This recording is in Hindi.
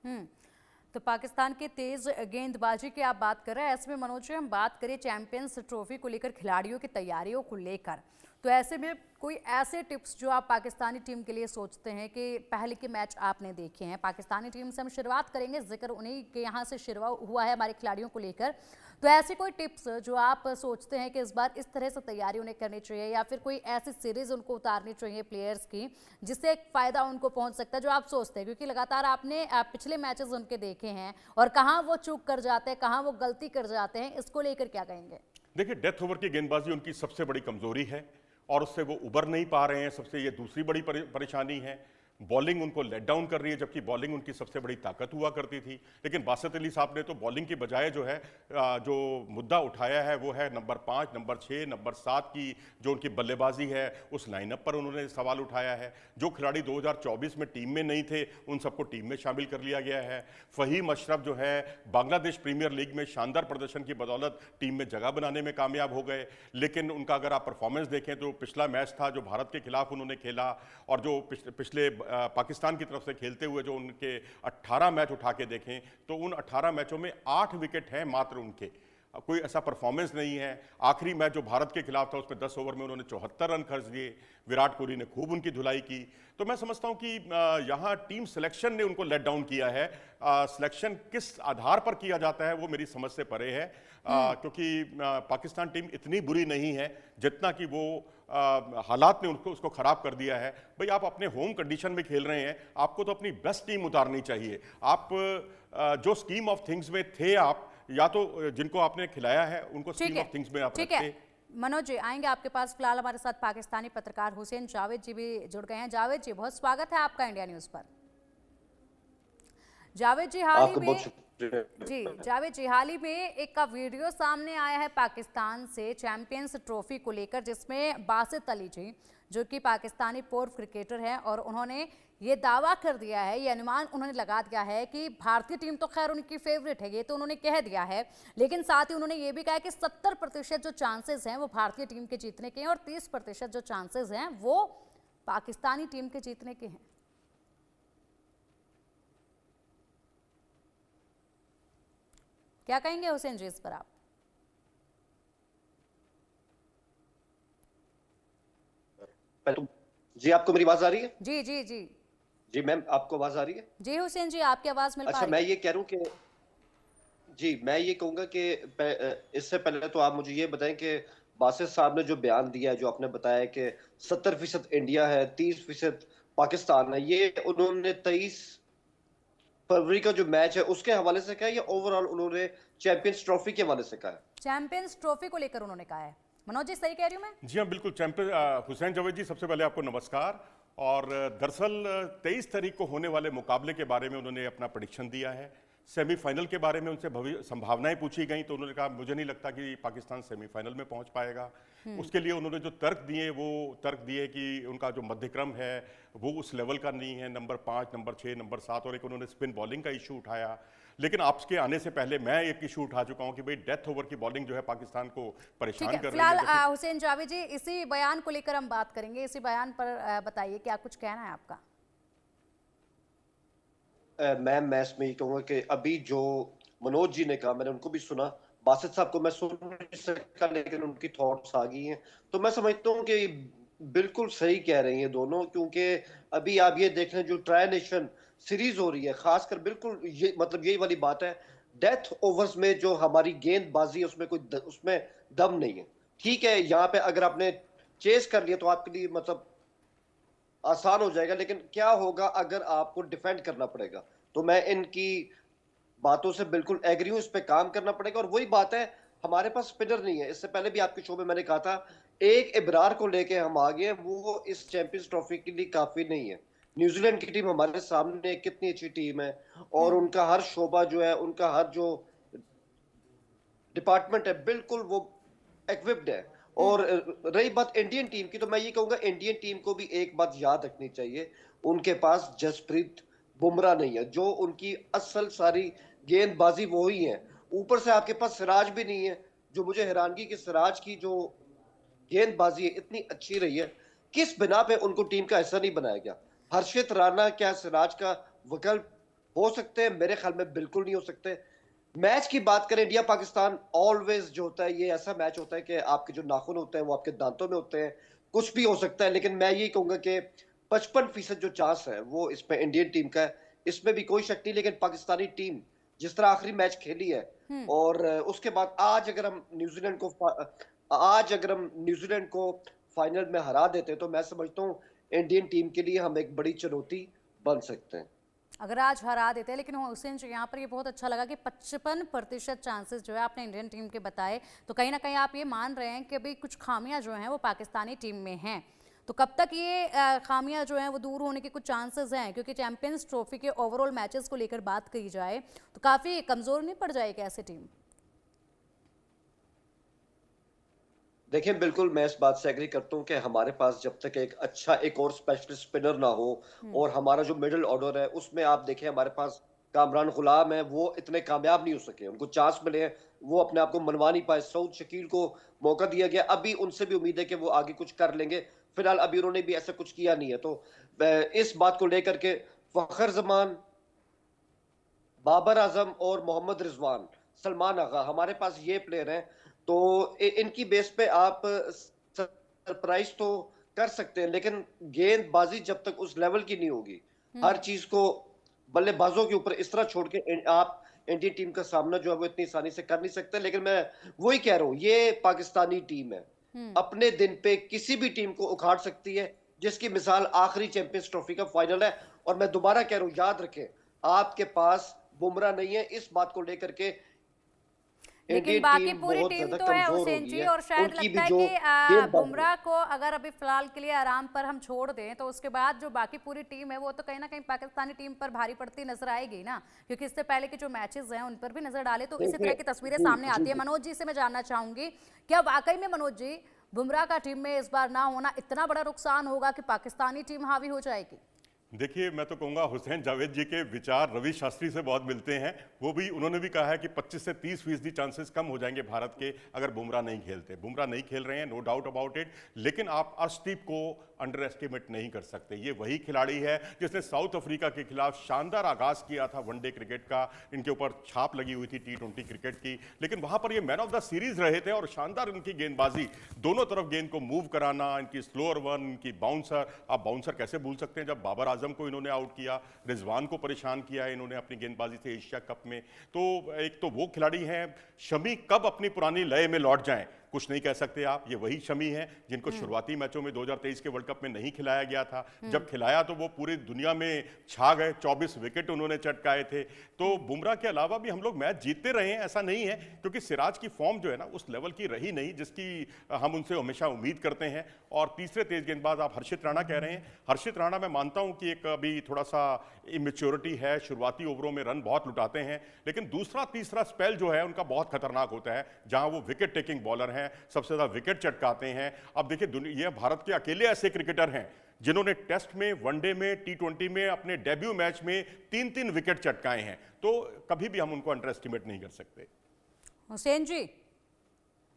हम्म। तो पाकिस्तान के तेज गेंदबाजी की आप बात कर रहे हैं, ऐसे में मनोज जी हम बात करें चैंपियंस ट्रॉफी को लेकर खिलाड़ियों की तैयारियों को लेकर, तो ऐसे में कोई ऐसे टिप्स जो आप पाकिस्तानी टीम के लिए सोचते हैं कि पहले के मैच आपने देखे हैं, पाकिस्तानी टीम से हम शुरुआत करेंगे, जिक्र उन्हीं के यहाँ से शुरू हुआ है हमारे खिलाड़ियों को लेकर, तो ऐसी कोई टिप्स जो आप सोचते हैं कि इस बार इस तरह से तैयारी उन्हें करनी चाहिए या फिर कोई ऐसी सीरीज उनको उतारनी चाहिए प्लेयर्स की जिससे एक फायदा उनको पहुंच सकता है, जो आप सोचते हैं, क्योंकि लगातार आपने पिछले मैचेस उनके देखे हैं और कहाँ वो चूक कर जाते हैं, कहाँ वो गलती कर जाते हैं, इसको लेकर क्या कहेंगे? देखिए, डेथ ओवर की गेंदबाजी उनकी सबसे बड़ी कमजोरी है और उससे वो उबर नहीं पा रहे हैं। सबसे ये दूसरी बड़ी परेशानी है। बॉलिंग उनको लेट डाउन कर रही है, जबकि बॉलिंग उनकी सबसे बड़ी ताकत हुआ करती थी। लेकिन बासित अली साहब ने तो बॉलिंग की बजाय जो है जो मुद्दा उठाया है वो है नंबर 5, नंबर 6, नंबर 7 की जो उनकी बल्लेबाजी है, उस लाइनअप पर उन्होंने सवाल उठाया है। जो खिलाड़ी 2024 में टीम में नहीं थे उन सबको टीम में शामिल कर लिया गया है। फहीम अशरफ जो है बांग्लादेश प्रीमियर लीग में शानदार प्रदर्शन की बदौलत टीम में जगह बनाने में कामयाब हो गए, लेकिन उनका अगर आप परफॉर्मेंस देखें तो पिछला मैच था जो भारत के खिलाफ उन्होंने खेला और जो पिछले पाकिस्तान की तरफ से खेलते हुए जो उनके 18 मैच उठा के देखें तो उन 18 मैचों में 8 विकेट हैं मात्र उनके, कोई ऐसा परफॉर्मेंस नहीं है। आखिरी मैच जो भारत के खिलाफ था उसमें 10 ओवर में उन्होंने 74 रन खर्च दिए। विराट कोहली ने खूब उनकी धुलाई की। तो मैं समझता हूं कि यहाँ टीम सिलेक्शन ने उनको लेट डाउन किया है। सिलेक्शन किस आधार पर किया जाता है वो मेरी समझ से परे है, क्योंकि पाकिस्तान टीम इतनी बुरी नहीं है जितना कि वो हालात ने उसको खराब कर दिया है। भाई आप अपने होम कंडीशन में खेल रहे हैं, आपको तो अपनी बेस्ट टीम उतारनी चाहिए। आप जो स्कीम ऑफ थिंग्स में थे, आप या तो जिनको आपने खिलाया है उनको स्कीम ऑफ थिंग्स में आप रखते। मनोज जी आएंगे आपके पास, फिलहाल हमारे साथ पाकिस्तानी पत्रकार हुसैन जावेद जी भी जुड़ गए हैं। जावेद जी बहुत स्वागत है आपका इंडिया न्यूज पर। जावेद जी हाल ही में एक का वीडियो सामने आया है पाकिस्तान से चैंपियंस ट्रॉफी को लेकर, जिसमें बासित अली जी जो कि पाकिस्तानी पूर्व क्रिकेटर हैं और उन्होंने ये दावा कर दिया है, ये अनुमान उन्होंने लगा दिया है कि भारतीय टीम तो खैर उनकी फेवरेट है, ये तो उन्होंने कह दिया है, लेकिन साथ ही उन्होंने ये भी कहा कि 70% जो चांसेस हैं वो भारतीय टीम के जीतने के हैं और 30% जो चांसेस हैं वो पाकिस्तानी टीम के जीतने के हैं। क्या कहेंगे हुसैन जी इस पर आप? जी आपको मेरी आवाज आ रही है? जी जी जी जी मैम, आपको आवाज आ रही है? जी हुसैन जी आपकी आवाज मिल पा रही है? अच्छा, मैं ये कह रहा हूँ कि जी मैं ये कहूंगा कि इससे पहले तो आप मुझे ये बताएं कि बासित साहब ने जो बयान दिया है, जो आपने बताया कि 70% इंडिया है, 30% पाकिस्तान है, ये उन्होंने 23 फरवरी का जो मैच है उसके हवाले से कहा या ओवरऑल उन्होंने चैंपियंस ट्रॉफी के हवाले से कहा है? चैंपियंस ट्रॉफी को लेकर उन्होंने कहा है। मनोज जी सही कह रही हूं मैं? जी हाँ बिल्कुल। चैंपियन हुसैन जावेद जी, सबसे पहले आपको नमस्कार। और दरअसल 23 तारीख को होने वाले मुकाबले के बारे में उन्होंने अपना प्रेडिक्शन दिया है। सेमीफाइनल के बारे में उनसे संभावनाएं पूछी गई तो उन्होंने कहा मुझे नहीं लगता कि पाकिस्तान सेमीफाइनल में पहुंच पाएगा। उसके लिए उन्होंने जो तर्क दिए वो तर्क दिए कि उनका जो मध्यक्रम है वो उस लेवल का नहीं है, नंबर 5, नंबर 6, नंबर 7, और एक उन्होंने स्पिन बॉलिंग का इशू उठाया। लेकिन आपके आने से पहले मैं एक इशू उठा चुका हूं कि भाई डेथ ओवर की बॉलिंग जो है पाकिस्तान को परेशान कर रही है। फिलहाल हुसैन जावेद जी इसी बयान को लेकर हम बात करेंगे, इसी बयान पर बताइए क्या कुछ कहना है आपका? मैं इसमें ये कहूंगा कि अभी जो मनोज जी ने कहा मैंने उनको भी सुना, बासित साहब को मैं सुन नहीं सका लेकिन उनकी थॉट्स आ गई हैं, तो मैं समझता हूँ कि बिल्कुल सही कह रहे हैं दोनों, क्योंकि अभी आप ये देख रहे हैं जो ट्राई नेशन सीरीज हो रही है, खासकर बिल्कुल ये मतलब यही वाली बात है, डेथ ओवर्स में जो हमारी गेंदबाजी है उसमें उसमें दम नहीं है। ठीक है, यहाँ पे अगर आपने चेस कर लिया तो आपके लिए मतलब आसान हो जाएगा, लेकिन क्या होगा अगर आपको डिफेंड करना पड़ेगा? तो मैं इनकी बातों से बिल्कुल एग्री हूं, इस पे काम करना पड़ेगा। और वही बात है, हमारे पास स्पिनर नहीं है। इससे पहले भी आपके शो में मैंने कहा था, एक इब्रार को लेके हम आ गए, वो इस चैंपियंस ट्रॉफी के लिए काफी नहीं है। न्यूजीलैंड की टीम हमारे सामने कितनी अच्छी टीम है और उनका हर शोबा जो है, उनका हर जो डिपार्टमेंट है बिल्कुल वो इक्विप्ड है। और रही बात इंडियन टीम की, तो मैं ये कहूंगा इंडियन टीम को भी एक बात याद रखनी चाहिए, उनके पास जसप्रीत बुमराह नहीं है, जो उनकी असल सारी गेंदबाजी वो ही है। ऊपर से आपके पास सिराज भी नहीं है, जो मुझे हैरानगी कि सिराज की जो गेंदबाजी है इतनी अच्छी रही है, किस बिना पे उनको टीम का हिस्सा नहीं बनाया गया? हर्षित राणा क्या सिराज का विकल्प हो सकते हैं, मेरे ख्याल में बिल्कुल नहीं हो सकते। मैच की बात करें इंडिया पाकिस्तान, ऑलवेज जो होता है ये ऐसा मैच होता है कि आपके जो नाखून होते हैं वो आपके दांतों में होते हैं, कुछ भी हो सकता है। लेकिन मैं यही कहूंगा कि 55% जो चांस है वो इसमें इंडियन टीम का है, इसमें भी कोई शक नहीं। लेकिन पाकिस्तानी टीम जिस तरह आखिरी मैच खेली है, हम्म। और उसके बाद आज अगर हम न्यूजीलैंड को फाइनल में हरा देते हैं, तो मैं समझता हूँ इंडियन टीम के लिए हम एक बड़ी चुनौती बन सकते हैं। अगर आज हरा देते हैं, लेकिन हुसैन जी यहाँ पर ये बहुत अच्छा लगा कि 55% चांसेस जो है आपने इंडियन टीम के बताए, तो कहीं ना कहीं आप ये मान रहे हैं कि अभी कुछ खामियां जो हैं वो पाकिस्तानी टीम में हैं। तो कब तक ये खामियां जो हैं वो दूर होने के कुछ चांसेस हैं? क्योंकि चैंपियंस ट्रॉफी के ओवरऑल मैचेस को लेकर बात कही जाए तो काफ़ी कमज़ोर नहीं पड़ जाएगी ऐसी टीम? देखिए, बिल्कुल मैं इस बात से एग्री करता हूँ कि हमारे पास जब तक एक और स्पेशलिस्ट स्पिनर ना हो, और हमारा जो मिडिल ऑर्डर है उसमें आप देखें, हमारे पास कामरान गुलाम है, वो इतने कामयाब नहीं हो सके, उनको चांस मिले हैं, वो अपने आप को मनवा नहीं पाए। सऊद शकील को मौका दिया गया, अभी उनसे भी उम्मीद है कि वो आगे कुछ कर लेंगे। फिलहाल अभी उन्होंने भी ऐसा कुछ किया नहीं है। तो इस बात को लेकर के फखर जमान, बाबर आजम और मोहम्मद रिजवान, सलमान आगा, हमारे पास ये प्लेयर हैं। तो इनकी बेस पे आप सरप्राइज तो कर सकते हैं, लेकिन गेंदबाजी जब तक उस लेवल की नहीं होगी, हर चीज को बल्लेबाजों के ऊपर इस तरह छोड़ के आप इंडियन टीम का सामना जो है वो इतनी आसानी से कर नहीं सकते। लेकिन मैं वही कह रहा हूं, ये पाकिस्तानी टीम है, अपने दिन पे किसी भी टीम को उखाड़ सकती है, जिसकी मिसाल आखिरी चैंपियंस ट्रॉफी का फाइनल है। और मैं दोबारा कह रहा हूं, याद रखें, आपके पास बुमराह नहीं है, इस बात को लेकर के लेकिन इंडियन बाकी टीम पूरी बहुत टीम ज्यादा तो है कमजोर हो हुसैन गई जी, है। और शायद उनकी लगता भी है जो कि गेंदबाजी बुमराह को अगर अभी फिलहाल के लिए आराम पर हम छोड़ दें तो उसके बाद जो बाकी पूरी टीम है वो तो कहीं ना कहीं पाकिस्तानी टीम पर भारी पड़ती नजर आएगी ना, क्योंकि इससे पहले के जो मैचेस हैं उन पर भी नजर डाले तो इसी तरह की तस्वीरें जी सामने जी आती है। जी। मनोज जी से मैं जानना चाहूंगी, क्या वाकई में मनोज जी बुमराह का टीम में इस बार ना होना इतना बड़ा नुकसान होगा कि पाकिस्तानी टीम हावी हो जाएगी? देखिए, मैं तो कहूँगा हुसैन जावेद जी के विचार रवि शास्त्री से बहुत मिलते हैं। उन्होंने भी कहा है कि 25 से 30% चांसेस कम हो जाएंगे भारत के अगर बुमराह नहीं खेलते। बुमराह नहीं खेल रहे हैं, नो डाउट अबाउट इट, लेकिन आप अर्शदीप को अंडर एस्टिमेट नहीं कर सकते। ये वही खिलाड़ी है जिसने साउथ अफ्रीका के खिलाफ शानदार आगाज किया था वनडे क्रिकेट का, इनके ऊपर छाप लगी हुई थी T20 क्रिकेट की, लेकिन वहां पर ये मैन ऑफ द सीरीज रहे थे और शानदार इनकी गेंदबाजी, दोनों तरफ गेंद को मूव कराना, इनकी स्लोअर वन, इनकी बाउंसर। आप बाउंसर कैसे भूल सकते हैं जब बाबर आजम को इन्होंने आउट किया, रिजवान को परेशान किया है इन्होंने अपनी गेंदबाजी से एशिया कप में। तो एक तो वो खिलाड़ी हैं। शमी कब अपनी पुरानी लय में लौट जाएं कुछ नहीं कह सकते आप। ये वही शमी हैं जिनको शुरुआती मैचों में 2023 के वर्ल्ड कप में नहीं खिलाया गया था। जब खिलाया तो वो पूरी दुनिया में छा गए, 24 विकेट उन्होंने चटकाए थे। तो बुमराह के अलावा भी हम लोग मैच जीतते रहे हैं, ऐसा नहीं है, क्योंकि सिराज की फॉर्म जो है ना उस लेवल की रही नहीं जिसकी हम उनसे हमेशा उम्मीद करते हैं। और तीसरे तेज गेंदबाज आप हर्षित राणा कह रहे हैं। हर्षित राणा मैं मानता हूं कि एक अभी थोड़ा सा इमेच्योरिटी है, शुरुआती ओवरों में रन बहुत लुटाते हैं, लेकिन दूसरा तीसरा स्पेल जो है उनका बहुत खतरनाक होता है, जहां वो विकेट टेकिंग बॉलर हैं, सबसे ज्यादा विकेट चटकाते हैं। अब देखिए, ये भारत के अकेले ऐसे क्रिकेटर हैं जिन्होंने टेस्ट में, वनडे में, T20 में अपने डेब्यू मैच में 3-3 विकेट चटकाए हैं। तो कभी भी हम उनको अंडर एस्टिमेट नहीं कर सकते। हुसैन जी